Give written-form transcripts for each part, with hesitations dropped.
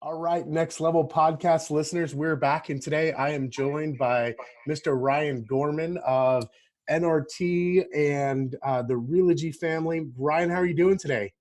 All right, Next Level podcast listeners, we're back, and today I am joined by Mr. Ryan Gorman of NRT and the Realogy family. Ryan, how are you doing today?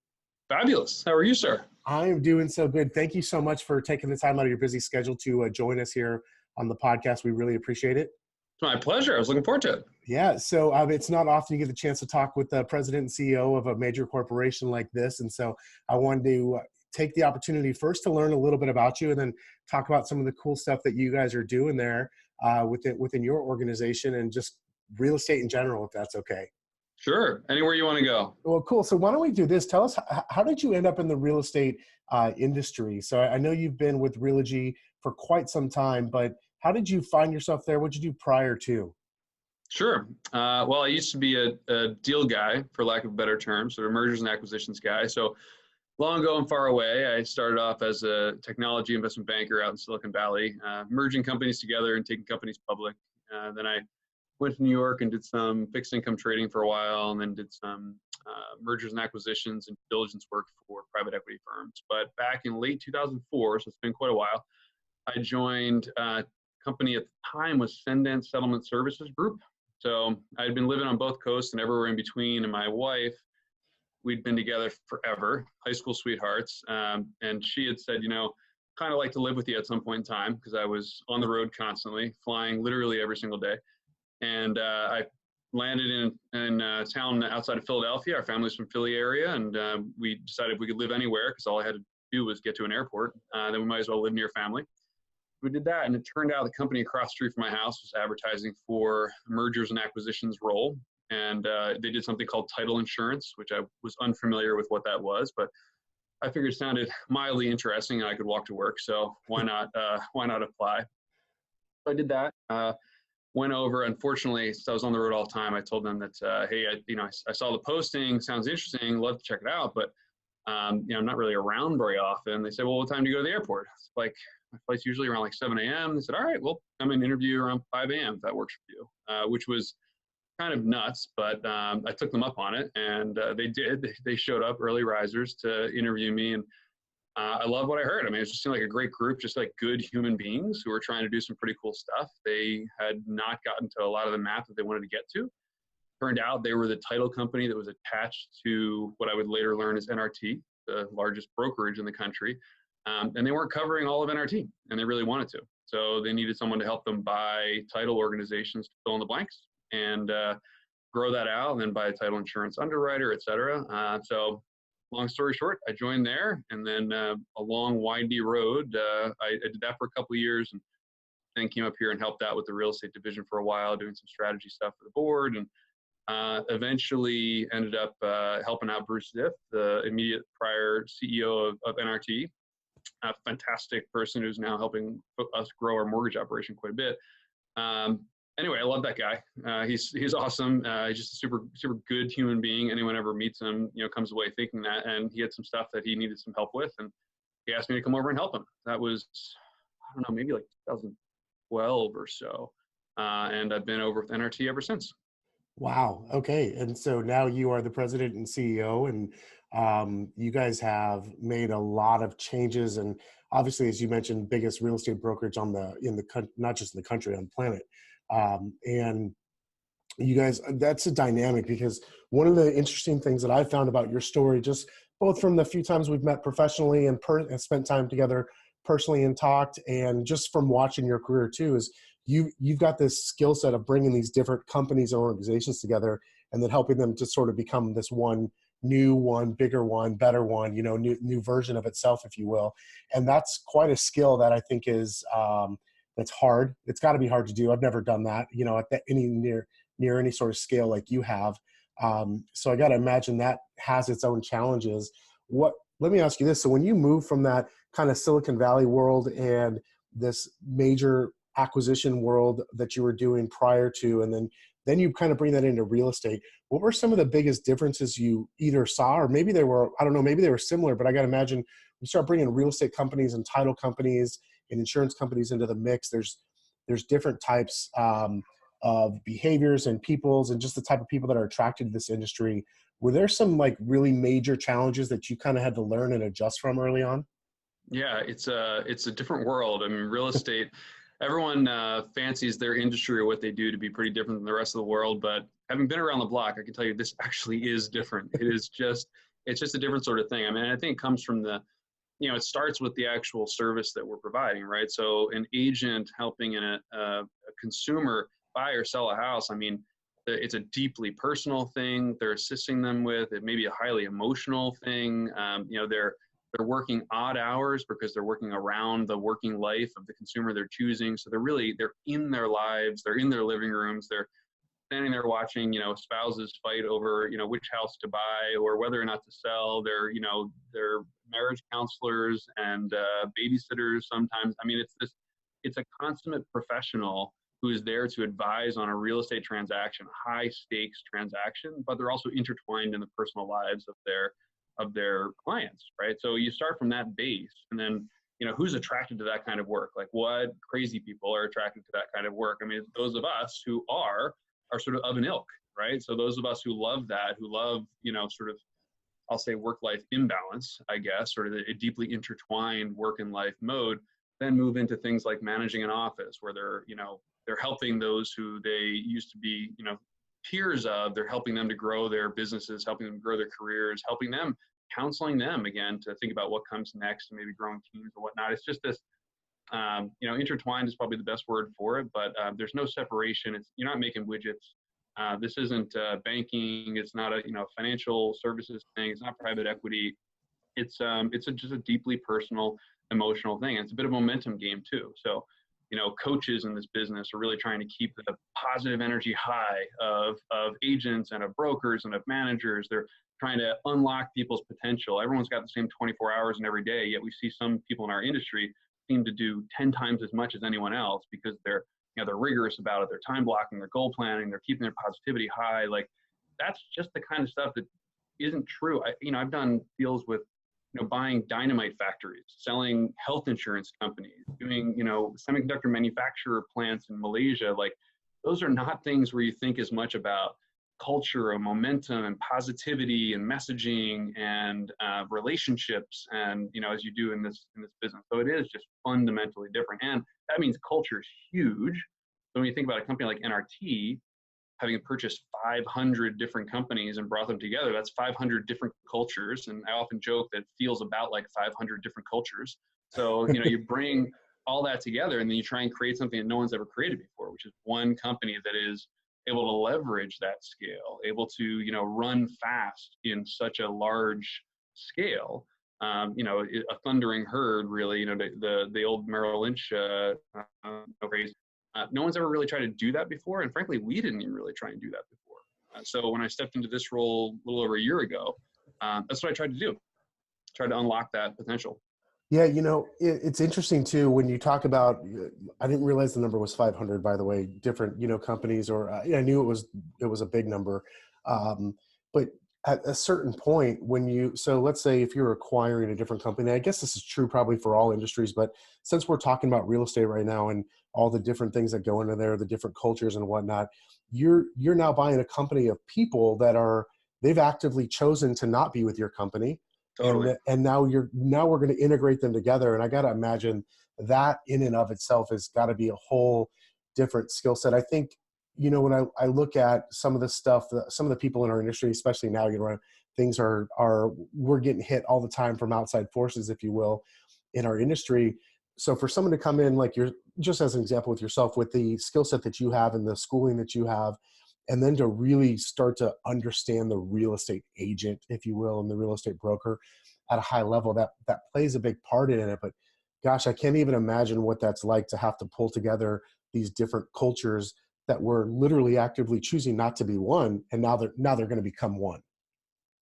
Fabulous. How are you, sir? I am doing so good. Thank you so much for taking the time out of your busy schedule to join us here on the podcast. We really appreciate it. It's my pleasure. I was looking forward to it. Yeah, so it's not often you get the chance to talk with the president and CEO of a major corporation like this, and so I wanted to take the opportunity first to learn a little bit about you and then talk about some of the cool stuff that you guys are doing there within your organization and just real estate in general, if that's okay. Sure. Anywhere you want to go. Well, cool. So why don't we do this? Tell us, how did you end up in the real estate industry? So I know you've been with Realogy for quite some time, but how did you find yourself there? What did you do prior to? Sure. Well, I used to be a deal guy, for lack of a better term, sort of mergers and acquisitions guy. So long ago and far away, I started off as a technology investment banker out in Silicon Valley, merging companies together and taking companies public. Then I went to New York and did some fixed income trading for a while, and then did some mergers and acquisitions and diligence work for private equity firms. But back in late 2004, so it's been quite a while, I joined a company at the time was Sendent Settlement Services Group. So I'd been living on both coasts and everywhere in between, and my wife, we'd been together forever, high school sweethearts. And she had said, kind of like to live with you at some point in time, because I was on the road constantly, flying literally every single day. And I landed in a town outside of Philadelphia. Our family's from Philly area, and we decided if we could live anywhere, because all I had to do was get to an airport, then we might as well live near family. We did that, and it turned out the company across the street from my house was advertising for a mergers and acquisitions role. And they did something called title insurance, which I was unfamiliar with what that was, but I figured it sounded mildly interesting and I could walk to work. So why not apply? So I did that. Went over. Unfortunately, since I was on the road all the time, I told them that, hey, I saw the posting, sounds interesting, love to check it out, but I'm not really around very often. They said, well, what time do you go to the airport? It's like, my flight's usually around like 7 a.m. They said, all right, well, come and interview around 5 a.m. if that works for you, which was kind of nuts, but I took them up on it, and they did. They showed up, early risers, to interview me, and I love what I heard. I mean, it just seemed like a great group, just like good human beings who were trying to do some pretty cool stuff. They had not gotten to a lot of the map that they wanted to get to. Turned out they were the title company that was attached to what I would later learn is NRT, the largest brokerage in the country. And they weren't covering all of NRT, and they really wanted to. So they needed someone to help them buy title organizations to fill in the blanks and grow that out, and then buy a title insurance underwriter, et cetera. So long story short, I joined there, and then a long, windy road. I did that for a couple of years, and then came up here and helped out with the real estate division for a while, doing some strategy stuff for the board, and eventually ended up helping out Bruce Ziff, the immediate prior CEO of NRT, a fantastic person who's now helping us grow our mortgage operation quite a bit. Anyway, I love that guy. He's awesome. He's just a super, super good human being. Anyone ever meets him, comes away thinking that. And he had some stuff that he needed some help with, and he asked me to come over and help him. That was, I don't know, maybe like 2012 or so. And I've been over with NRT ever since. Wow. Okay. And so now you are the president and CEO, and you guys have made a lot of changes. And obviously, as you mentioned, biggest real estate brokerage not just in the country, on the planet. And you guys, that's a dynamic, because one of the interesting things that I found about your story, just both from the few times we've met professionally and spent time together personally and talked, and just from watching your career too, is you've got this skill set of bringing these different companies and organizations together, and then helping them to sort of become this one new one, bigger one, better one, new version of itself, if you will. And that's quite a skill that I think is, that's hard. It's got to be hard to do. I've never done that, at near any sort of scale like you have. So I got to imagine that has its own challenges. Let me ask you this. So when you move from that kind of Silicon Valley world and this major acquisition world that you were doing prior to, and then you kind of bring that into real estate, what were some of the biggest differences you either saw, or maybe they were, I don't know, maybe they were similar, but I got to imagine you start bringing real estate companies and title companies and insurance companies into the mix. There's different types of behaviors and peoples, and just the type of people that are attracted to this industry. Were there some like really major challenges that you kind of had to learn and adjust from early on? Yeah, it's a different world. I mean, real estate, everyone fancies their industry or what they do to be pretty different than the rest of the world. But having been around the block, I can tell you this actually is different. It's just a different sort of thing. I mean, I think it comes from it starts with the actual service that we're providing, right? So an agent helping a consumer buy or sell a house, I mean, it's a deeply personal thing they're assisting them with. It may be a highly emotional thing. They're working odd hours because they're working around the working life of the consumer they're choosing. So they're in their lives, they're in their living rooms, they're standing there watching, spouses fight over, which house to buy or whether or not to sell. They're marriage counselors and babysitters sometimes. I mean, it's a consummate professional who is there to advise on a real estate transaction, high stakes transaction, but they're also intertwined in the personal lives of their clients, right? So you start from that base, and then who's attracted to that kind of work? Like, what crazy people are attracted to that kind of work? I mean, those of us who are sort of an ilk, right? So those of us who love that, who love, sort of, I'll say work-life imbalance, I guess, sort of a deeply intertwined work and life mode, then move into things like managing an office where they're helping those who they used to be, peers of. They're helping them to grow their businesses, helping them grow their careers, helping them, counseling them again to think about what comes next and maybe growing teams and whatnot. It's just this, intertwined is probably the best word for it, but there's no separation. You're not making widgets. This isn't banking. It's not a financial services thing. It's not private equity. It's just a deeply personal, emotional thing. And it's a bit of a momentum game too. So, coaches in this business are really trying to keep the positive energy high of agents and of brokers and of managers. They're trying to unlock people's potential. Everyone's got the same 24 hours in every day, yet we see some people in our industry seem to do 10 times as much as anyone else because they're rigorous about it. They're time blocking, they're goal planning, they're keeping their positivity high. Like, that's just the kind of stuff that isn't true. I've done deals with, buying dynamite factories, selling health insurance companies, doing, semiconductor manufacturer plants in Malaysia. Like, those are not things where you think as much about culture and momentum and positivity and messaging and relationships and as you do in this business. So it is just fundamentally different, and that means culture is huge. So when you think about a company like NRT having purchased 500 different companies and brought them together, that's 500 different cultures. And I often joke that it feels about like 500 different cultures. So you bring all that together and then you try and create something that no one's ever created before, which is one company that is able to leverage that scale, able to, run fast in such a large scale. A thundering herd, really, the old Merrill Lynch phrase. No one's ever really tried to do that before. And frankly, we didn't even really try and do that before. So when I stepped into this role a little over a year ago, that's what I tried to do, try to unlock that potential. Yeah, it's interesting too when you talk about. I didn't realize the number was 500. By the way, different companies, or I knew it was a big number, but at a certain point so let's say if you're acquiring a different company, I guess this is true probably for all industries, but since we're talking about real estate right now and all the different things that go into there, the different cultures and whatnot, you're now buying a company of people that they've actively chosen to not be with your company. Totally. And now we're going to integrate them together. And I got to imagine that in and of itself has got to be a whole different skill set. I think, when I look at some of the stuff, some of the people in our industry, especially now, things we're getting hit all the time from outside forces, if you will, in our industry. So for someone to come in, like just as an example with yourself, with the skill set that you have and the schooling that you have, and then to really start to understand the real estate agent, if you will, and the real estate broker at a high level, that plays a big part in it. But gosh, I can't even imagine what that's like to have to pull together these different cultures that we're literally actively choosing not to be one, and now they're going to become one.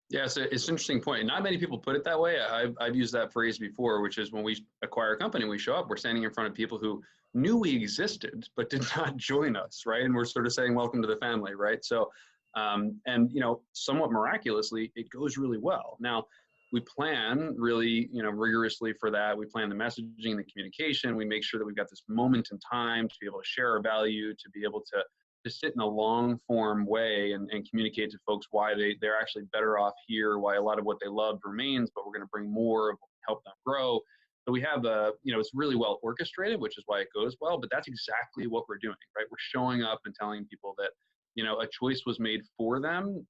Yeah, it's an interesting point. Not many people put it that way. I've used that phrase before, which is when we acquire a company, we show up, we're standing in front of people who knew we existed, but did not join us, right? And we're sort of saying, welcome to the family, right? So, somewhat miraculously, it goes really well. Now, we plan really, rigorously for that. We plan the messaging, the communication. We make sure that we've got this moment in time to be able to share our value, to be able to sit in a long form way and communicate to folks why they're actually better off here, why a lot of what they loved remains, but we're going to bring more, help them grow. So we have it's really well orchestrated, which is why it goes well, but that's exactly what we're doing, right? We're showing up and telling people that, a choice was made for them,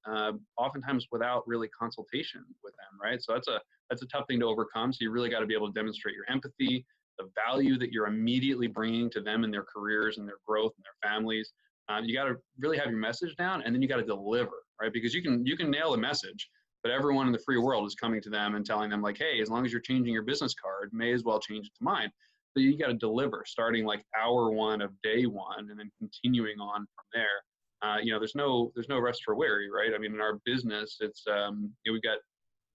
oftentimes without really consultation with them, right? So that's a tough thing to overcome. So you really got to be able to demonstrate your empathy, the value that you're immediately bringing to them in their careers and their growth and their families. You got to really have your message down, and then you got to deliver, right? Because you can nail the message, but everyone in the free world is coming to them and telling them like, hey, as long as you're changing your business card, may as well change it to mine. So you got to deliver starting like hour one of day one and then continuing on from there. There's no rest for weary, right? I mean, in our business, it's, we've got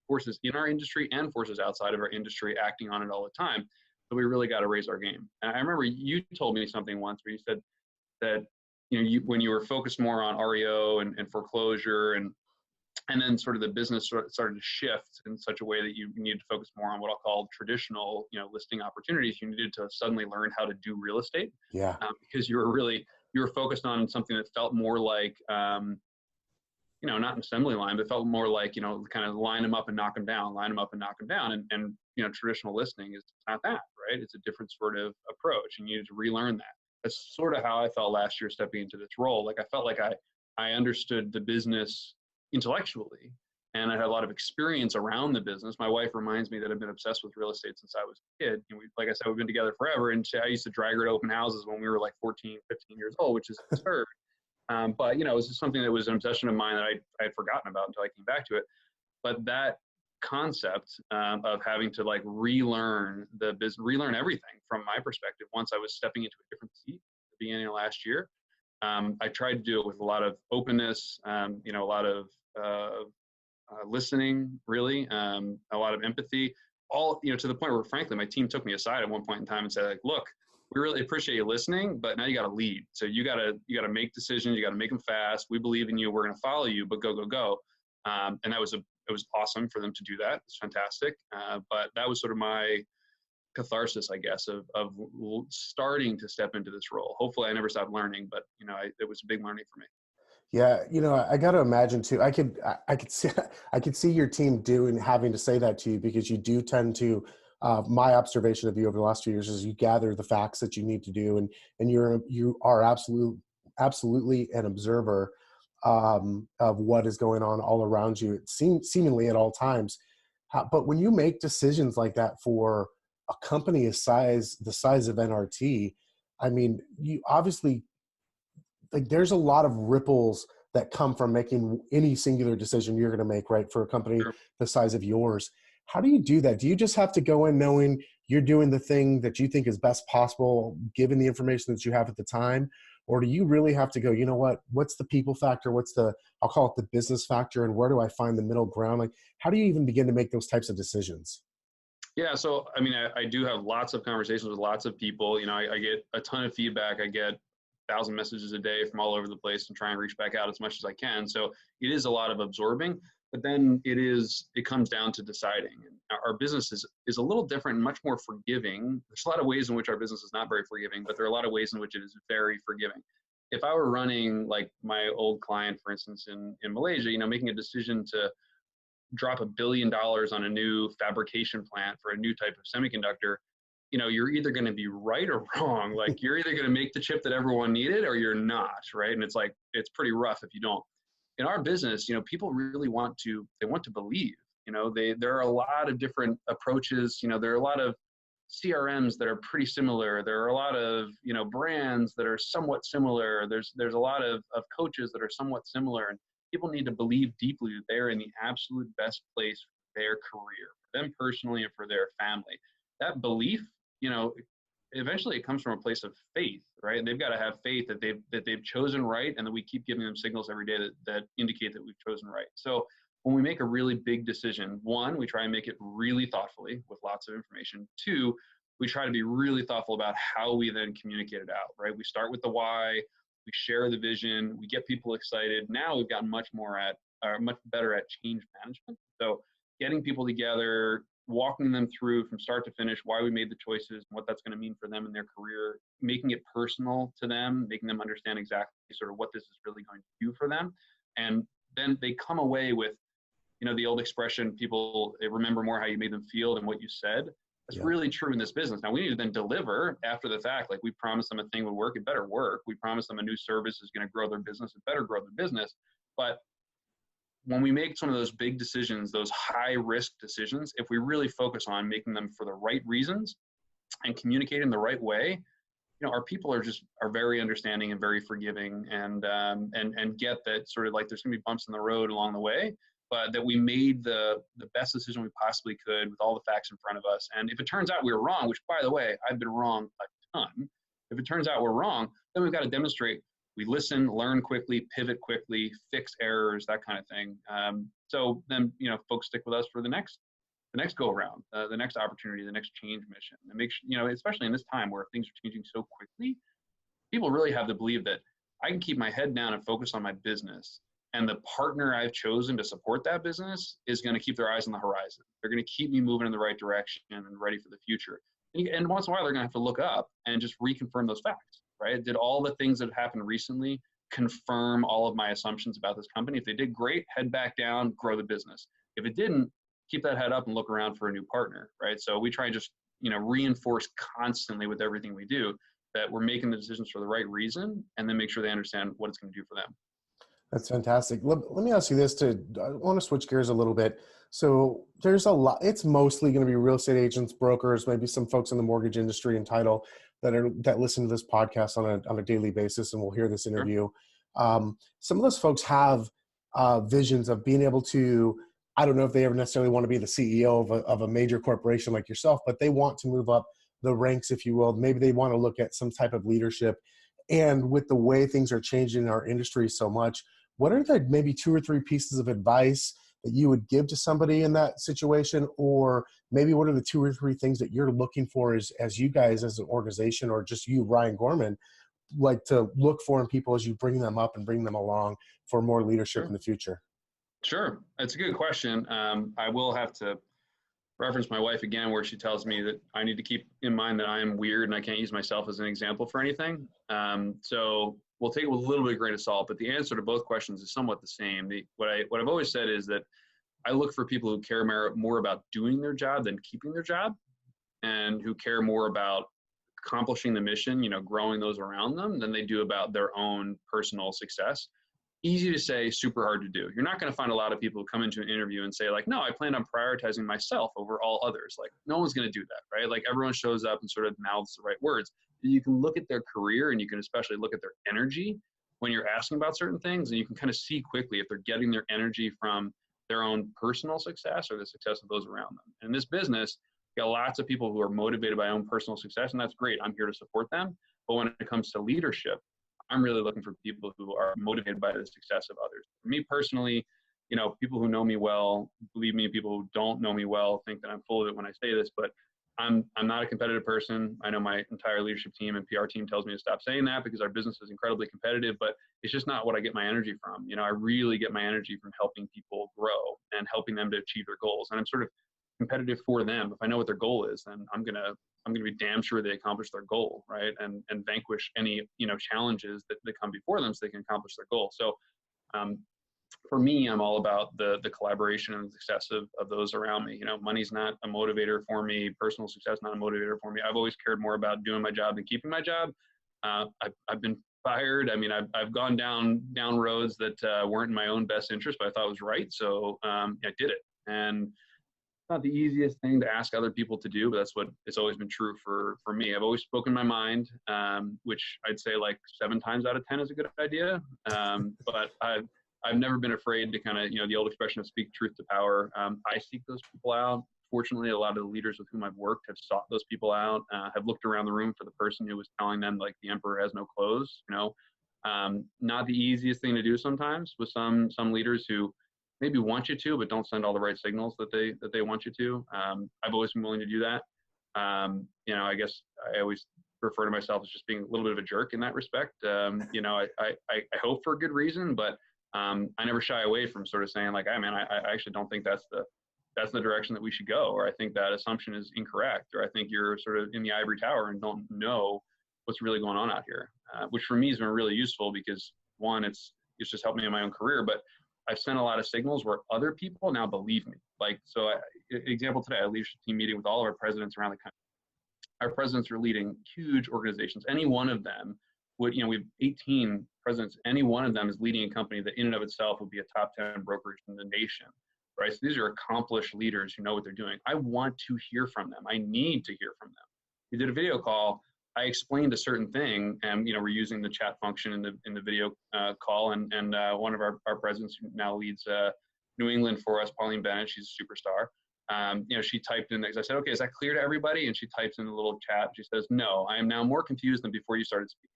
forces in our industry and forces outside of our industry acting on it all the time. So we really got to raise our game. And I remember you told me something once where you said that, when you were focused more on REO and foreclosure and then sort of the business started to shift in such a way that you needed to focus more on what I'll call traditional, listing opportunities. You needed to suddenly learn how to do real estate. Yeah. Because you were focused on something that felt more like, not an assembly line, but felt more like, kind of line them up and knock them down, line them up and knock them down. And traditional listing is not that, right? It's a different sort of approach, and you need to relearn that. That's sort of how I felt last year stepping into this role. Like I felt like I understood the business intellectually, and I had a lot of experience around the business. My wife reminds me that I've been obsessed with real estate since I was a kid. Like I said, we've been together forever, and I used to drag her to open houses when we were like 14, 15 years old, which is absurd. But it was just something that was an obsession of mine that I had forgotten about until I came back to it. But that concept of having to like relearn the business, relearn everything from my perspective once I was stepping into a different seat at the beginning of last year. I tried to do it with a lot of openness, a lot of listening, really, a lot of empathy, all, to the point where, frankly, my team took me aside at one point in time and said, like, look, we really appreciate you listening, but now you got to lead. So you got to make decisions. You got to make them fast. We believe in you. We're going to follow you, but go. And it was awesome for them to do that. It's fantastic. But that was sort of my catharsis, I guess, of starting to step into this role. Hopefully I never stopped learning, but it was a big learning for me. Yeah, I got to imagine too. I could see your team having to say that to you, because you do tend to. My observation of you over the last 2 years is you gather the facts that you need to do, and you are absolutely an observer of what is going on all around you. It seemingly at all times. But when you make decisions like that for a company the size of NRT, I mean, you obviously, like, there's a lot of ripples that come from making any singular decision you're going to make, right? For a company Sure. the size of yours. How do you do that? Do you just have to go in knowing you're doing the thing that you think is best possible, given the information that you have at the time? Or do you really have to go, what's the people factor? I'll call it the business factor, and where do I find the middle ground? Like, how do you even begin to make those types of decisions? Yeah. So, I mean, I do have lots of conversations with lots of people. I get a ton of feedback. I get 1,000 messages a day from all over the place and try and reach back out as much as I can. So it is a lot of absorbing, but then it comes down to deciding. And our business is a little different and much more forgiving. There's a lot of ways in which our business is not very forgiving, but there are a lot of ways in which it is very forgiving. If I were running like my old client, for instance, in Malaysia, making a decision to drop $1 billion on a new fabrication plant for a new type of semiconductor, you're either going to be right or wrong. Like, you're either going to make the chip that everyone needed or you're not, right? And it's like, it's pretty rough if you don't. In our business, people really want to believe. There are a lot of different approaches. There are a lot of CRMs that are pretty similar. There are a lot of, brands that are somewhat similar. There's a lot of coaches that are somewhat similar, and people need to believe deeply that they're in the absolute best place for their career, for them personally and for their family. That belief, eventually it comes from a place of faith, right? And they've got to have faith that they've chosen right, and that we keep giving them signals every day that indicate that we've chosen right. So when we make a really big decision, one, we try and make it really thoughtfully with lots of information. Two, we try to be really thoughtful about how we then communicate it out, right? We start with the why, we share the vision, we get people excited. Now we've gotten much better at change management. So getting people together, walking them through from start to finish why we made the choices and what that's going to mean for them in their career, making it personal to them, making them understand exactly sort of what this is really going to do for them. And then they come away with, the old expression, people remember more how you made them feel than what you said. That's really true in this business. Now we need to then deliver after the fact. Like we promised them a thing would work, it better work. We promised them a new service is going to grow their business, it better grow their business. But when we make some of those big decisions, those high risk decisions, if we really focus on making them for the right reasons and communicating the right way, our people are very understanding and very forgiving, and get that sort of like there's going to be bumps in the road along the way, but that we made the best decision we possibly could with all the facts in front of us. And if it turns out we were wrong, which by the way, I've been wrong a ton. If it turns out we're wrong, then we've got to demonstrate we listen, learn quickly, pivot quickly, fix errors, that kind of thing. So then, folks stick with us for the next go around, the next opportunity, the next change mission. And make sure, especially in this time where things are changing so quickly, people really have to believe that I can keep my head down and focus on my business. And the partner I've chosen to support that business is going to keep their eyes on the horizon. They're going to keep me moving in the right direction and ready for the future. And once in a while, they're going to have to look up and just reconfirm those facts, right? Did all the things that have happened recently confirm all of my assumptions about this company? If they did, great, head back down, grow the business. If it didn't, keep that head up and look around for a new partner, right? So we try and just, reinforce constantly with everything we do that we're making the decisions for the right reason, and then make sure they understand what it's going to do for them. That's fantastic. Let me ask you this I want to switch gears a little bit. So there's a lot, it's mostly going to be real estate agents, brokers, maybe some folks in the mortgage industry and title that listen to this podcast on a daily basis and will hear this interview. Sure. Some of those folks have visions of being able to, I don't know if they ever necessarily want to be the CEO of a major corporation like yourself, but they want to move up the ranks, if you will. Maybe they want to look at some type of leadership. And with the way things are changing in our industry so much, what are the maybe 2 or 3 pieces of advice that you would give to somebody in that situation? Or maybe what are the 2 or 3 things that you're looking for as you guys as an organization, or just you, Ryan Gorman, like to look for in people as you bring them up and bring them along for more leadership in the future? Sure. That's a good question. I will have to reference my wife again, where she tells me that I need to keep in mind that I am weird and I can't use myself as an example for anything. So we'll take it with a little bit of grain of salt, but the answer to both questions is somewhat the same. What I've always said is that I look for people who care more about doing their job than keeping their job, and who care more about accomplishing the mission, growing those around them, than they do about their own personal success. Easy to say, super hard to do. You're not going to find a lot of people who come into an interview and say like, no, I plan on prioritizing myself over all others. Like no one's going to do that, right? Like everyone shows up and sort of mouths the right words. You can look at their career, and you can especially look at their energy when you're asking about certain things, and you can kind of see quickly if they're getting their energy from their own personal success or the success of those around them. In this business, you got lots of people who are motivated by own personal success, and that's great. I'm here to support them. But when it comes to leadership, I'm really looking for people who are motivated by the success of others. For me personally, people who know me well, believe me, people who don't know me well think that I'm full of it when I say this, but I'm not a competitive person. I know my entire leadership team and PR team tells me to stop saying that because our business is incredibly competitive, but it's just not what I get my energy from. I really get my energy from helping people grow and helping them to achieve their goals. And I'm sort of competitive for them. If I know what their goal is, then I'm gonna be damn sure they accomplish their goal, right? And vanquish any challenges that come before them so they can accomplish their goal. So for me, I'm all about the collaboration and the success of those around me. Money's not a motivator for me. Personal success not a motivator for me. I've always cared more about doing my job than keeping my job. I've been fired. I mean, I've gone down roads that weren't in my own best interest, but I thought was right. So I did it. And it's not the easiest thing to ask other people to do, but that's what it's always been true for me. I've always spoken my mind, which I'd say like 7 times out of 10 is a good idea. But I've never been afraid to kind of, the old expression of speak truth to power. I seek those people out. Fortunately, a lot of the leaders with whom I've worked have sought those people out, have looked around the room for the person who was telling them like the emperor has no clothes, not the easiest thing to do sometimes with some leaders who maybe want you to, but don't send all the right signals that they want you to. I've always been willing to do that. I guess I always refer to myself as just being a little bit of a jerk in that respect. I hope for a good reason, but I never shy away from sort of saying like, hey man, I actually don't think that's the direction that we should go, or I think that assumption is incorrect, or I think you're sort of in the ivory tower and don't know what's really going on out here, which for me has been really useful because one, it's just helped me in my own career, but I've sent a lot of signals where other people now believe me. Like, so example today, I had a leadership team meeting with all of our presidents around the country. Our presidents are leading huge organizations. Any one of them would, we have 18 presidents. Any one of them is leading a company that in and of itself would be a top 10 brokerage in the nation, right? So these are accomplished leaders who know what they're doing. I want to hear from them. I need to hear from them. We did a video call. I explained a certain thing, and we're using the chat function in the video call. And one of our presidents who now leads New England for us, Pauline Bennett, she's a superstar. She typed in, I said, okay, is that clear to everybody? And she types in the little chat. She says, no, I am now more confused than before you started speaking.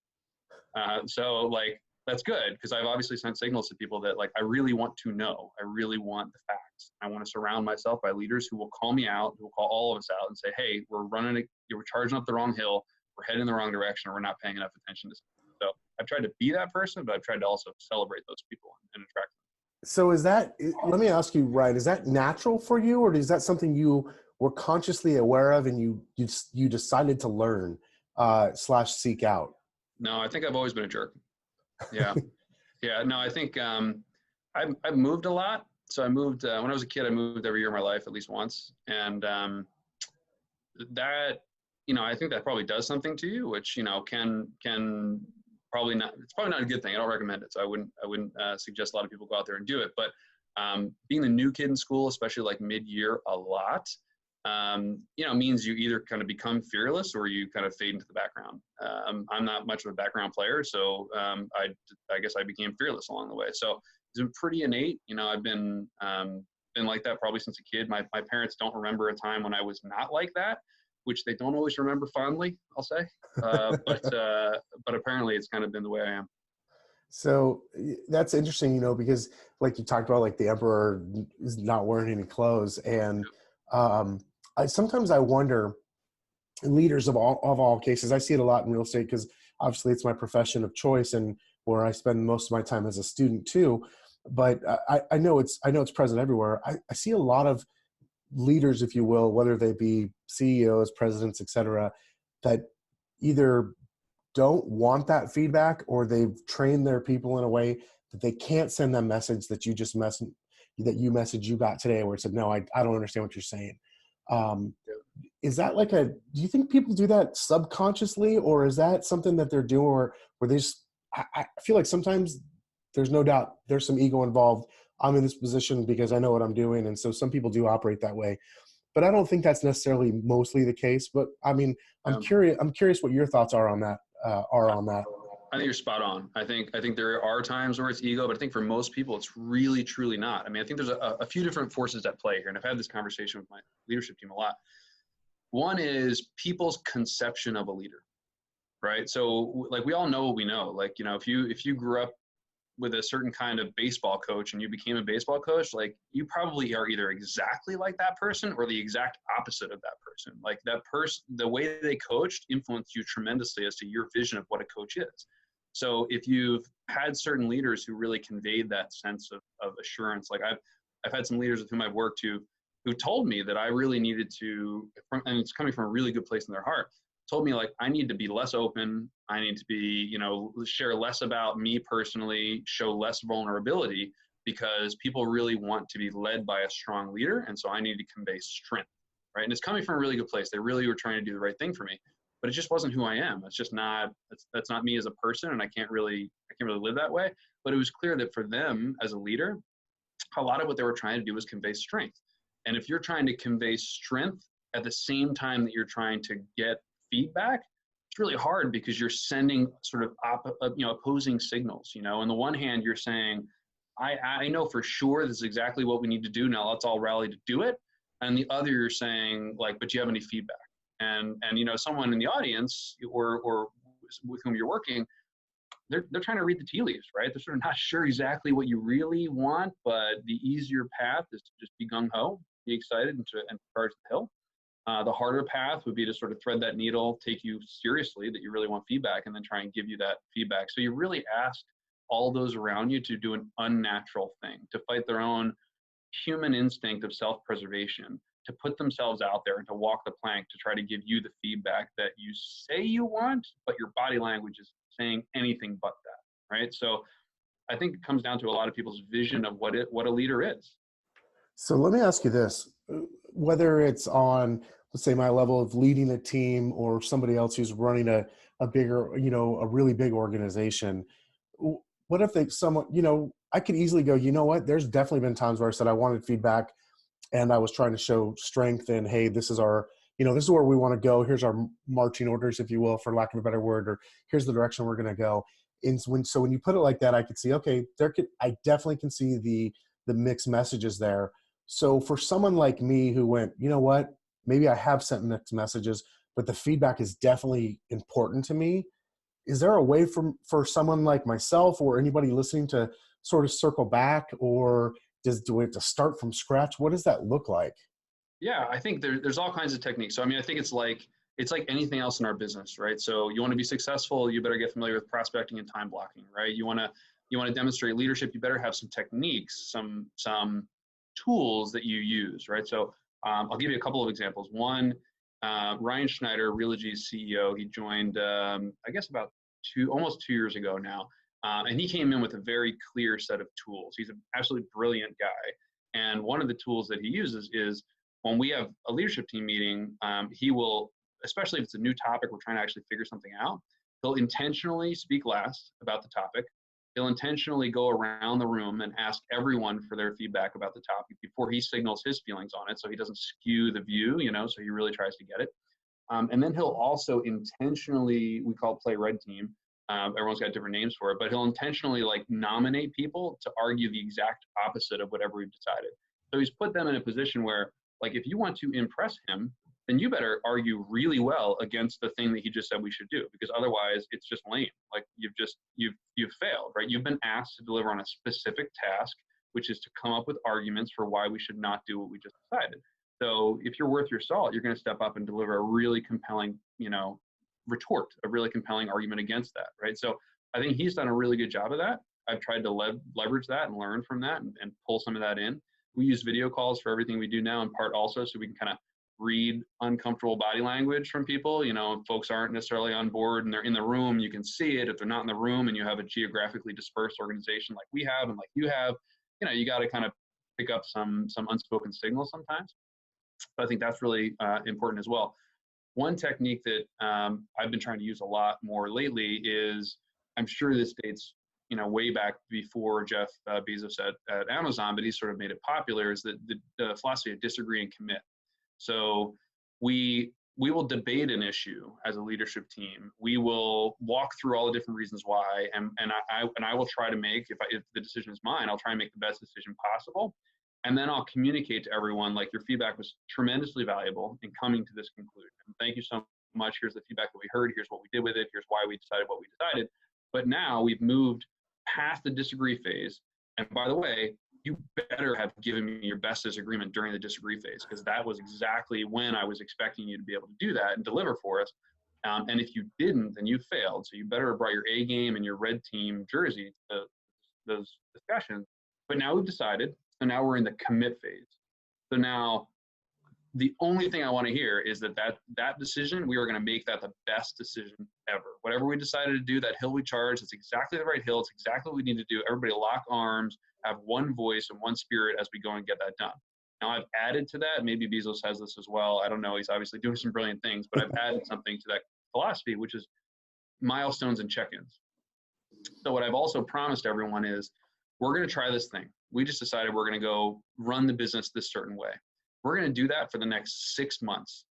So like, that's good, because I've obviously sent signals to people that like, I really want to know. I really want the facts. I want to surround myself by leaders who will call me out, who will call all of us out and say, hey, we're charging up the wrong hill. We're heading in the wrong direction, or we're not paying enough attention to something. So I've tried to be that person, but I've tried to also celebrate those people and attract them. So let me ask you, Ryan, is that natural for you, or is that something you were consciously aware of and you decided to learn / seek out? No, I think I've always been a jerk. Yeah. Yeah. No, I think I've moved a lot. So I moved, when I was a kid, I moved every year of my life at least once. And that, I think that probably does something to you, which, can probably not, it's probably not a good thing. I don't recommend it. So I wouldn't suggest a lot of people go out there and do it. But being the new kid in school, especially like mid-year a lot, means you either kind of become fearless or you kind of fade into the background. I'm not much of a background player, so I guess I became fearless along the way. So it's been pretty innate. I've been like that probably since a kid. My parents don't remember a time when I was not like that, which they don't always remember fondly, I'll say. But apparently it's kind of been the way I am. So that's interesting, because like you talked about, like the emperor is not wearing any clothes. And sometimes I wonder, leaders of all cases, I see it a lot in real estate because obviously it's my profession of choice and where I spend most of my time as a student too. But I know it's present everywhere. I see a lot of leaders, if you will, whether they be CEOs, presidents, et cetera, that either don't want that feedback or they've trained their people in a way that they can't send that message that you just you got today, where it said, no, I don't understand what you're saying. Is that do you think people do that subconsciously, or is that something that they're doing where they just, I feel like sometimes there's no doubt there's some ego involved. I'm in this position because I know what I'm doing. And so some people do operate that way, but I don't think that's necessarily mostly the case. But I mean, I'm curious what your thoughts are on that. I think you're spot on. I think there are times where it's ego, but I think for most people, it's really, truly not. I mean, I think there's a few different forces at play here. And I've had this conversation with my leadership team a lot. One is people's conception of a leader, right? So like, we all know what we know. Like, if you grew up with a certain kind of baseball coach and you became a baseball coach, like you probably are either exactly like that person or the exact opposite of that person. Like that person, the way they coached influenced you tremendously as to your vision of what a coach is. So if you've had certain leaders who really conveyed that sense of assurance, like I've had some leaders with whom I've worked who told me that I really needed to, and it's coming from a really good place in their heart, told me like, I need to be less open. I need to be, share less about me personally, show less vulnerability, because people really want to be led by a strong leader. And so I need to convey strength, right? And it's coming from a really good place. They really were trying to do the right thing for me, but it just wasn't who I am. It's just not, that's not me as a person. And I can't really live that way. But it was clear that for them as a leader, a lot of what they were trying to do was convey strength. And if you're trying to convey strength at the same time that you're trying to get feedback, it's really hard because you're sending sort of opposing signals. On the one hand, you're saying, I know for sure this is exactly what we need to do. Now let's all rally to do it. And the other, you're saying like, but do you have any feedback? And someone in the audience or with whom you're working, they're trying to read the tea leaves, right? They're sort of not sure exactly what you really want, but the easier path is to just be gung-ho, be excited and charge the hill. The harder path would be to sort of thread that needle, take you seriously that you really want feedback, and then try and give you that feedback. So you really ask all those around you to do an unnatural thing, to fight their own human instinct of self-preservation, to put themselves out there and to walk the plank to try to give you the feedback that you say you want, but your body language is saying anything but that, right? So I think it comes down to a lot of people's vision of what a leader is. So let me ask you this, whether it's on, let's say, my level of leading a team or somebody else who's running a bigger, a really big organization, what if someone, I could easily go, you know what, there's definitely been times where I said I wanted feedback and I was trying to show strength and, hey, this is our, this is where we want to go. Here's our marching orders, if you will, for lack of a better word, or here's the direction we're going to go. And so when you put it like that, I could see, okay, I definitely can see the mixed messages there. So for someone like me who went, you know what, maybe I have sent mixed messages, but the feedback is definitely important to me. Is there a way for someone like myself or anybody listening to sort of circle back, or do we have to start from scratch? What does that look like? Yeah, I think there's all kinds of techniques. So I mean, I think it's like anything else in our business, right? So you want to be successful, you better get familiar with prospecting and time blocking, right? You want to demonstrate leadership, you better have some techniques, some tools that you use, right? So I'll give you a couple of examples. One, Ryan Schneider, Realogy's CEO, he joined, I guess about almost 2 years ago now. And he came in with a very clear set of tools. He's an absolutely brilliant guy. And one of the tools that he uses is when we have a leadership team meeting, he will, especially if it's a new topic, we're trying to actually figure something out, he'll intentionally speak last about the topic. He'll intentionally go around the room and ask everyone for their feedback about the topic before he signals his feelings on it, so he doesn't skew the view, so he really tries to get it. And then he'll also intentionally, we call it play red team, everyone's got different names for it, but he'll intentionally nominate people to argue the exact opposite of whatever we've decided. So he's put them in a position where, if you want to impress him, then you better argue really well against the thing that he just said we should do, because otherwise it's just lame. You've failed, right? You've been asked to deliver on a specific task, which is to come up with arguments for why we should not do what we just decided. So if you're worth your salt, you're going to step up and deliver a really compelling, retort, a really compelling argument against that, right? So I think he's done a really good job of that. I've tried to leverage that and learn from that and pull some of that in. We use video calls for everything we do now, in part also so we can kind of read uncomfortable body language from people. If folks aren't necessarily on board and they're in the room, you can see it. If they're not in the room and you have a geographically dispersed organization like we have and like you have, you got to kind of pick up some unspoken signals sometimes. So I think that's really important as well. One technique that I've been trying to use a lot more lately is, I'm sure this dates way back before Jeff Bezos at Amazon, but he sort of made it popular, is the philosophy of disagree and commit. So we will debate an issue as a leadership team. We will walk through all the different reasons why, and I will try to make, if the decision is mine, I'll try and make the best decision possible. And then I'll communicate to everyone, your feedback was tremendously valuable in coming to this conclusion. Thank you so much. Here's the feedback that we heard. Here's what we did with it. Here's why we decided what we decided. But now we've moved past the disagree phase. And by the way, you better have given me your best disagreement during the disagree phase, because that was exactly when I was expecting you to be able to do that and deliver for us. And if you didn't, then you failed. So you better have brought your A game and your red team jersey to those discussions. But now we've decided, so now we're in the commit phase. So now the only thing I want to hear is that decision, we are going to make that the best decision ever. Whatever we decided to do, that hill we charged, it's exactly the right hill. It's exactly what we need to do. Everybody lock arms, have one voice and one spirit as we go and get that done. Now I've added to that, maybe Bezos has this as well, I don't know, he's obviously doing some brilliant things, but I've added something to that philosophy, which is milestones and check-ins. So what I've also promised everyone is, we're going to try this thing. We just decided we're going to go run the business this certain way. We're going to do that for the next 6 months.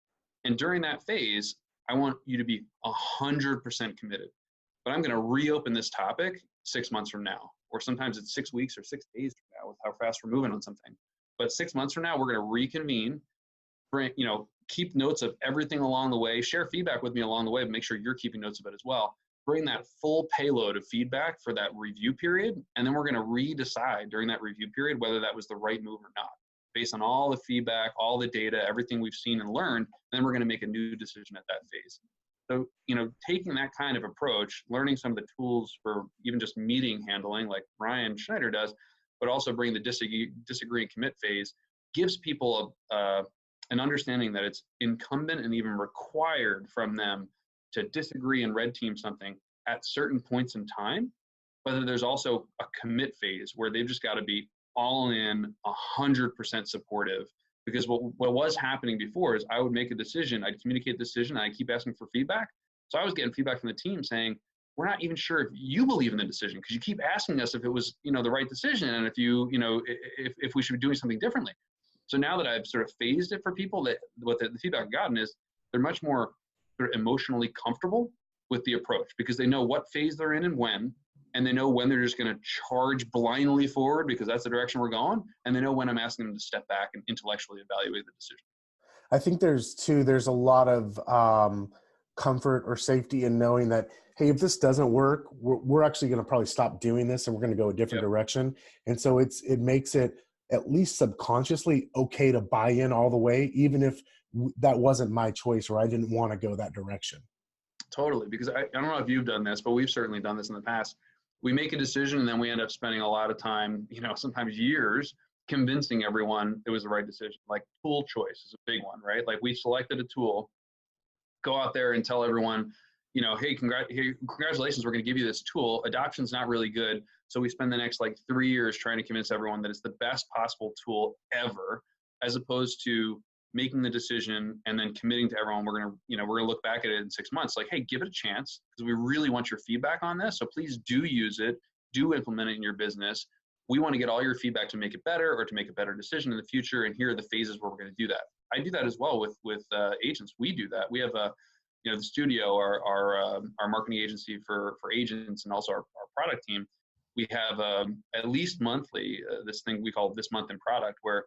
And during that phase, I want you to be 100% committed. But I'm going to reopen this topic 6 months from now, or sometimes it's 6 weeks or 6 days from now with how fast we're moving on something. But 6 months from now, we're going to reconvene, keep notes of everything along the way, share feedback with me along the way, but make sure you're keeping notes of it as well. Bring that full payload of feedback for that review period. And then we're going to redecide during that review period whether that was the right move or not, based on all the feedback, all the data, everything we've seen and learned. Then we're going to make a new decision at that phase. So, taking that kind of approach, learning some of the tools for even just meeting handling like Ryan Schneider does, but also bring the disagree and commit phase, gives people an understanding that it's incumbent and even required from them to disagree and red team something at certain points in time, but there's also a commit phase where they've just got to be all in 100% supportive. Because what was happening before is I would make a decision, I'd communicate the decision, and I'd keep asking for feedback. So I was getting feedback from the team saying, we're not even sure if you believe in the decision because you keep asking us if it was, the right decision and if if we should be doing something differently. So now that I've sort of phased it for people, that what the feedback I've gotten is they're much more sort of emotionally comfortable with the approach because they know what phase they're in and when, and they know when they're just going to charge blindly forward because that's the direction we're going, and they know when I'm asking them to step back and intellectually evaluate the decision. I think there's a lot of comfort or safety in knowing that, hey, if this doesn't work, we're actually going to probably stop doing this and we're going to go a different direction. And so it makes it at least subconsciously okay to buy in all the way, even if that wasn't my choice or I didn't want to go that direction. Totally, because I don't know if you've done this, but we've certainly done this in the past. We make a decision and then we end up spending a lot of time, sometimes years, convincing everyone it was the right decision. Like tool choice is a big one, right? Like we selected a tool, go out there and tell everyone, hey, congratulations, we're going to give you this tool. Adoption's not really good. So we spend the next 3 years trying to convince everyone that it's the best possible tool ever, as opposed to making the decision and then committing to everyone. We're going to look back at it in 6 months. Like, hey, give it a chance because we really want your feedback on this. So please do use it, do implement it in your business. We want to get all your feedback to make it better or to make a better decision in the future. And here are the phases where we're going to do that. I do that as well with agents. We do that. We have the studio, our marketing agency for agents, and also our product team. We have at least monthly this thing we call This Month in Product, where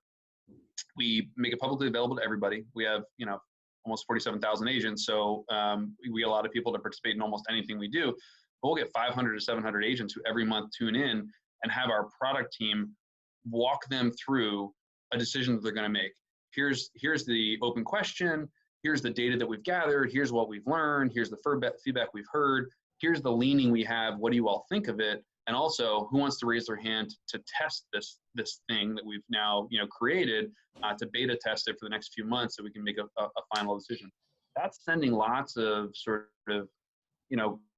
we make it publicly available to everybody. We have almost 47,000 agents, so we get a lot of people to participate in almost anything we do. But we'll get 500 to 700 agents who every month tune in and have our product team walk them through a decision that they're going to make. Here's the open question. Here's the data that we've gathered. Here's what we've learned. Here's the feedback we've heard. Here's the leaning we have. What do you all think of it? And also, who wants to raise their hand to test this thing that we've now created, to beta test it for the next few months so we can make a final decision. That's sending lots of sort of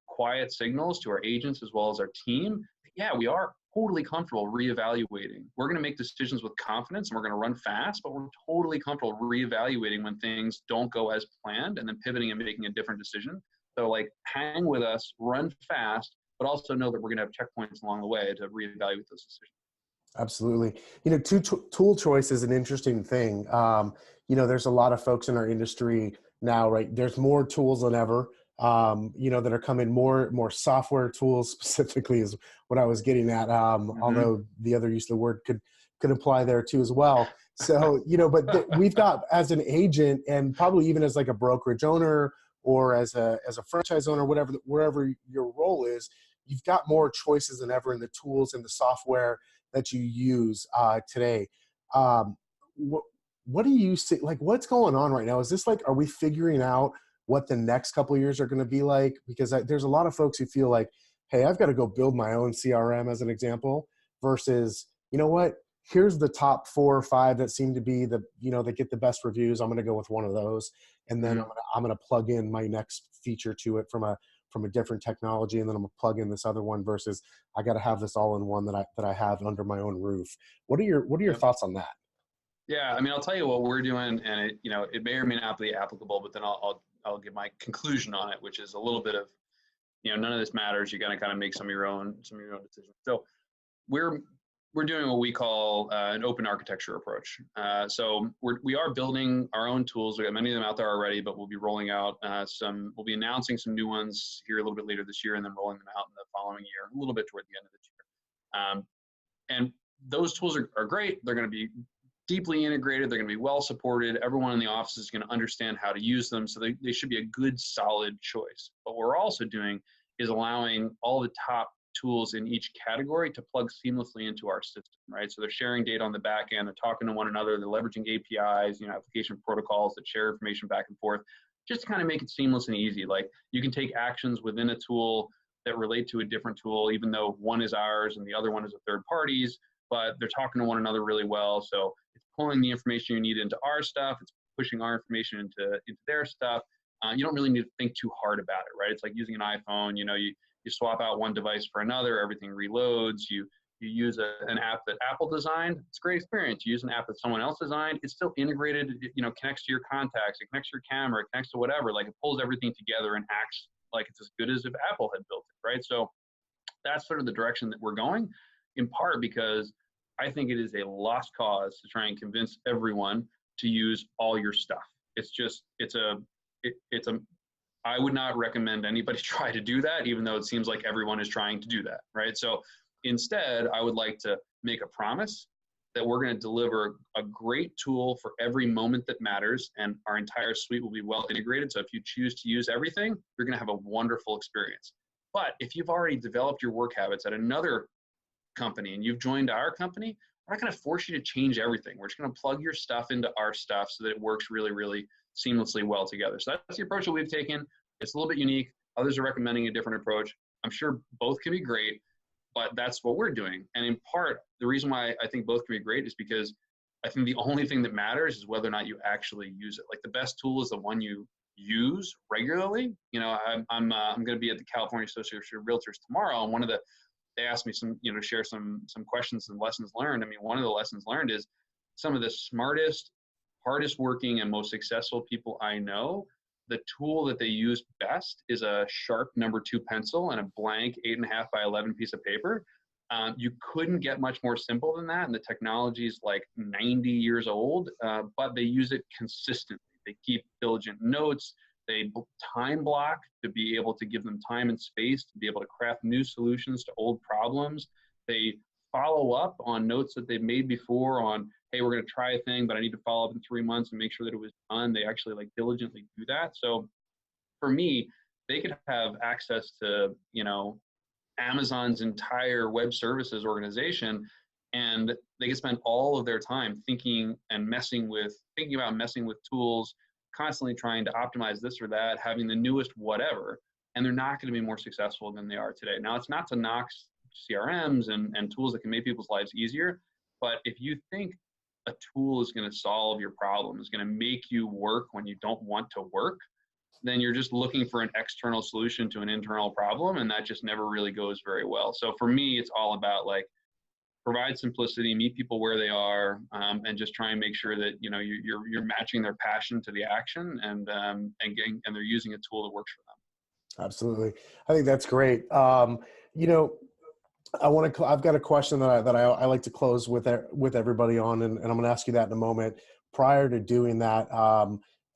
quiet signals to our agents as well as our team. Yeah, we are totally comfortable reevaluating. We're going to make decisions with confidence and we're going to run fast, but we're totally comfortable reevaluating when things don't go as planned and then pivoting and making a different decision. So hang with us, run fast, but also know that we're going to have checkpoints along the way to reevaluate those decisions. Absolutely. Tool choice is an interesting thing. There's a lot of folks in our industry now, right? There's more tools than ever, that are coming, more software tools specifically is what I was getting at. Although the other use of the word could apply there too as well. So, we've got, as an agent and probably even as a brokerage owner or as a franchise owner, wherever your role is, you've got more choices than ever in the tools and the software that you use today. What do you see? What's going on right now? Is this are we figuring out what the next couple of years are going to be like? Because there's a lot of folks who feel like, hey, I've got to go build my own CRM as an example, versus, here's the top 4 or 5 that seem to be that get the best reviews. I'm going to go with one of those. And then I'm going to plug in my next feature to it from a different technology. And then I'm going to plug in this other one, versus I got to have this all in one that I have under my own roof. What are your thoughts on that? Yeah. I mean, I'll tell you what we're doing, and it may or may not be applicable, but then I'll give my conclusion on it, which is a little bit of, none of this matters. You got to kind of make some of your own decisions. So we're doing what we call an open architecture approach. So we are building our own tools. We got many of them out there already, but we'll be rolling out we'll be announcing some new ones here a little bit later this year, and then rolling them out in the following year, a little bit toward the end of this year. And those tools are great. They're going to be deeply integrated. They're going to be well supported. Everyone in the office is going to understand how to use them. So they should be a good, solid choice. But what we're also doing is allowing all the top tools in each category to plug seamlessly into our system, right? So they're sharing data on the back end, they're talking to one another, they're leveraging APIs, application protocols that share information back and forth, just to kind of make it seamless and easy. You can take actions within a tool that relate to a different tool, even though one is ours and the other one is a third party's, but they're talking to one another really well. So it's pulling the information you need into our stuff, it's pushing our information into their stuff. You don't really need to think too hard about it, right? It's like using an iPhone. You swap out one device for another, everything reloads. You use an app that Apple designed. It's a great experience. You use an app that someone else designed. It's still integrated. It, connects to your contacts. It connects to your camera. It connects to whatever. Like, it pulls everything together and acts like it's as good as if Apple had built it, right? So that's sort of the direction that we're going, in part because I think it is a lost cause to try and convince everyone to use all your stuff. I would not recommend anybody try to do that, even though it seems like everyone is trying to do that, right? So instead, I would like to make a promise that we're going to deliver a great tool for every moment that matters, and our entire suite will be well integrated. So if you choose to use everything, you're going to have a wonderful experience. But if you've already developed your work habits at another company and you've joined our company, we're not going to force you to change everything. We're just going to plug your stuff into our stuff so that it works really, really seamlessly well together. So that's the approach that we've taken. It's a little bit unique. Others are recommending a different approach. I'm sure both can be great, but that's what we're doing. And in part, the reason why I think both can be great is because I think the only thing that matters is whether or not you actually use it. Like, the best tool is the one you use regularly. I'm going to be at the California Association of Realtors tomorrow, and they asked me to share some questions and lessons learned. I mean, one of the lessons learned is some of the smartest, hardest working, and most successful people I know, the tool that they use best is a sharp number 2 pencil and a blank 8.5 by 11 piece of paper. You couldn't get much more simple than that, and the technology is like 90 years old, but they use it consistently. They keep diligent notes. They time block to be able to give them time and space to be able to craft new solutions to old problems. They follow up on notes that they've made before on, hey, we're going to try a thing, but I need to follow up in 3 months and make sure that it was done. They actually diligently do that. So for me, they could have access to, Amazon's entire web services organization, and they could spend all of their time thinking about messing with tools, constantly trying to optimize this or that, having the newest whatever, and they're not going to be more successful than they are today. Now, it's not to knock CRMs and tools that can make people's lives easier, but if you think a tool is going to solve your problem, is going to make you work when you don't want to work, then you're just looking for an external solution to an internal problem, and that just never really goes very well. So for me, it's all about provide simplicity, meet people where they are, and just try and make sure that you're matching their passion to the action, and they're using a tool that works for them. Absolutely, I think that's great. I've got a question that I like to close with everybody on, and I'm going to ask you that in a moment. Prior to doing that,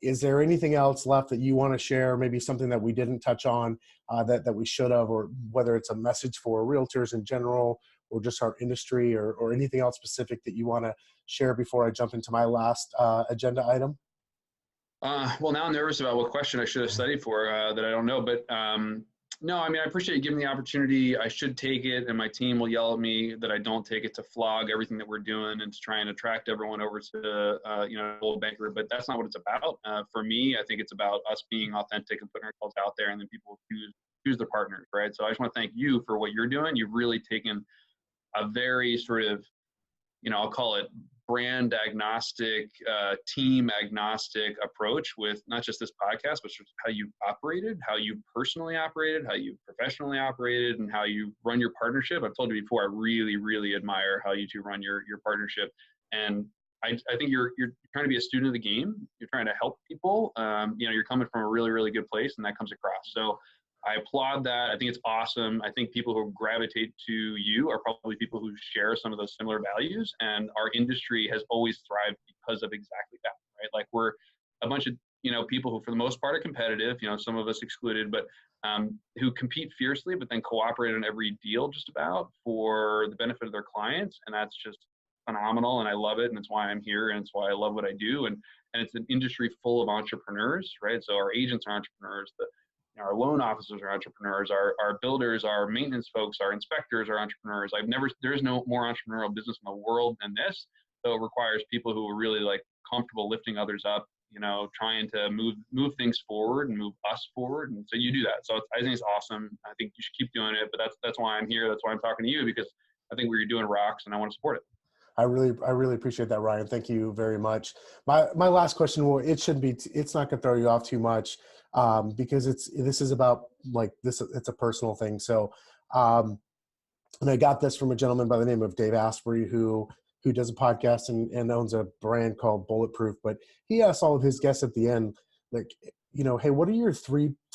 is there anything else left that you want to share? Maybe something that we didn't touch on that we should have, or whether it's a message for realtors in general, or just our industry, or anything else specific that you want to share before I jump into my last agenda item? Well, now I'm nervous about what question I should have studied for that I don't know, but no, I mean, I appreciate you giving me the opportunity. I should take it, and my team will yell at me that I don't take it, to flog everything that we're doing and to try and attract everyone over to, Coldwell Banker. But that's not what it's about. For me, I think it's about us being authentic and putting ourselves out there, and then people choose their partners, right? So I just want to thank you for what you're doing. You've really taken a very sort of, I'll call it brand agnostic, team agnostic approach with not just this podcast, but how you operated, how you personally operated, how you professionally operated, and how you run your partnership. I've told you before, I really, really admire how you two run your partnership. And I think you're trying to be a student of the game. You're trying to help people. You're coming from a really, really good place, and that comes across. So I applaud that. I think it's awesome. I think people who gravitate to you are probably people who share some of those similar values, and our industry has always thrived because of exactly that, right? Like, we're a bunch of, people who for the most part are competitive, some of us excluded, but who compete fiercely, but then cooperate on every deal just about for the benefit of their clients. And that's just phenomenal. And I love it. And it's why I'm here. And it's why I love what I do. And it's an industry full of entrepreneurs, right? So our agents are entrepreneurs, our loan officers are entrepreneurs, our builders, our maintenance folks, our inspectors are entrepreneurs. There's no more entrepreneurial business in the world than this. So it requires people who are really comfortable lifting others up, trying to move things forward and move us forward. And so you do that. So I think it's awesome. I think you should keep doing it, but that's why I'm here. That's why I'm talking to you, because I think what you're doing rocks and I want to support it. I really appreciate that, Ryan. Thank you very much. My last question, it's not going to throw you off too much. because this is about like this. It's a personal thing. So, and I got this from a gentleman by the name of Dave Asprey, who does a podcast and owns a brand called Bulletproof. But he asks all of his guests at the end, like, hey, what are your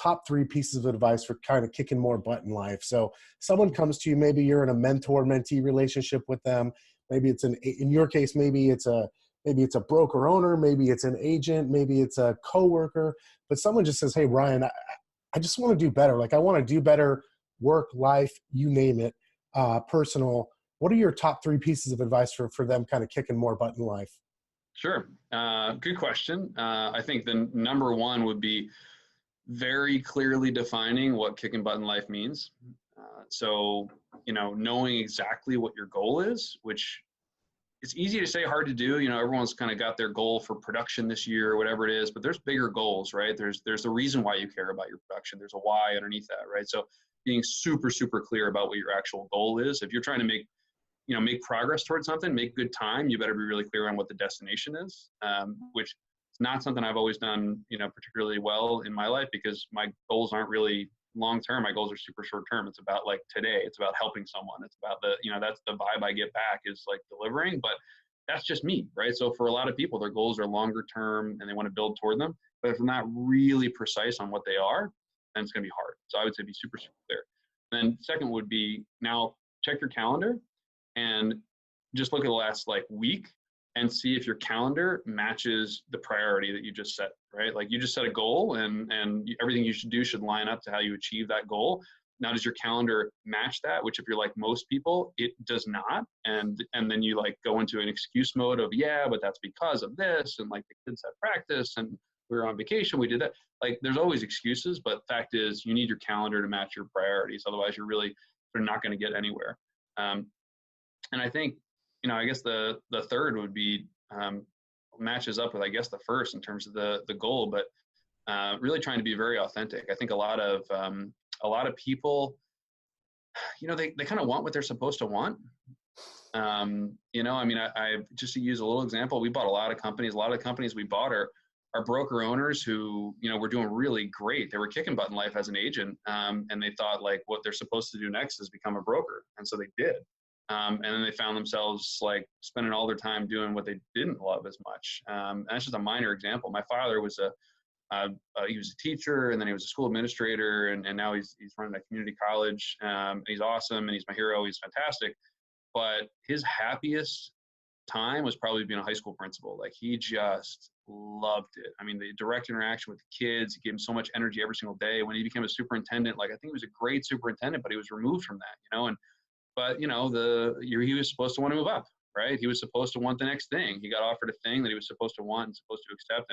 top three pieces of advice for kind of kicking more butt in life? So someone comes to you, maybe you're in a mentor-mentee relationship with them. Maybe it's in your case, maybe it's a broker owner, maybe it's an agent, maybe it's a coworker, but someone just says, hey, Ryan, I just want to do better. Like I want to do better, work, life, you name it, personal. What are your top three pieces of advice for them kind of kicking more butt in life? Sure. Good question. I think the number one would be very clearly defining what kicking butt in life means. So, knowing exactly what your goal is, which it's easy to say, hard to do. Everyone's kind of got their goal for production this year or whatever it is, but there's bigger goals, right? There's a reason why you care about your production. There's a why underneath that, right? So being super, super clear about what your actual goal is. If you're trying to make progress towards something, make good time, you better be really clear on what the destination is, which is not something I've always done, particularly well in my life, because my goals aren't really long-term. My goals are super short-term. It's about like today. It's about helping someone. It's about that's the vibe I get back is like delivering, but that's just me, right? So for a lot of people, their goals are longer-term and they want to build toward them. But if they're not really precise on what they are, then it's going to be hard. So I would say be super, super clear. Then second would be now check your calendar and just look at the last week and see if your calendar matches the priority that you just set, right? Like you just set a goal and everything you should do should line up to how you achieve that goal. Now, does your calendar match that? Which if you're like most people, it does not. And then you go into an excuse mode of, yeah, but that's because of this. And the kids had practice and we were on vacation, we did that. There's always excuses, but fact is you need your calendar to match your priorities. Otherwise you're not going to get anywhere. And I think, I guess the third would be matches up with, I guess, the first in terms of the goal, but really trying to be very authentic. I think a lot of people, they kind of want what they're supposed to want. I just to use a little example, we bought a lot of companies. A lot of the companies we bought are broker owners who, were doing really great. They were kicking butt in life as an agent, and they thought what they're supposed to do next is become a broker, and so they did. And then they found themselves spending all their time doing what they didn't love as much. And that's just a minor example. My father was he was a teacher, and then he was a school administrator, and now he's running a community college. He's awesome, and he's my hero. He's fantastic. But his happiest time was probably being a high school principal. He just loved it. I mean, the direct interaction with the kids, it gave him so much energy every single day. When he became a superintendent, I think he was a great superintendent, but he was removed from that, But he was supposed to want to move up, right? He was supposed to want the next thing. He got offered a thing that he was supposed to want and supposed to accept.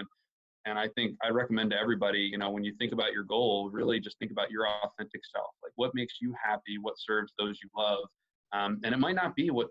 And I think I recommend to everybody, when you think about your goal, really just think about your authentic self. What makes you happy? What serves those you love? And it might not be what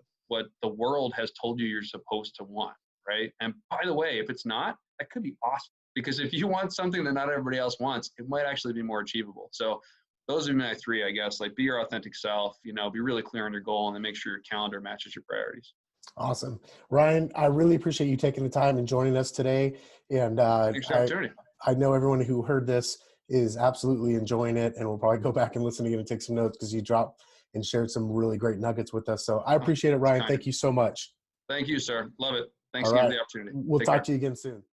the world has told you you're supposed to want, right? And by the way, if it's not, that could be awesome. Because if you want something that not everybody else wants, it might actually be more achievable. So those are my three, I guess. Be your authentic self, be really clear on your goal, and then make sure your calendar matches your priorities. Awesome. Ryan, I really appreciate you taking the time and joining us today. And Thanks for the opportunity. I know everyone who heard this is absolutely enjoying it, and will probably go back and listen again and take some notes because you dropped and shared some really great nuggets with us. So I appreciate it, Ryan. Thank you so much. Thank you, sir. Love it. Thanks All again right. for the opportunity. We'll talk to you again soon.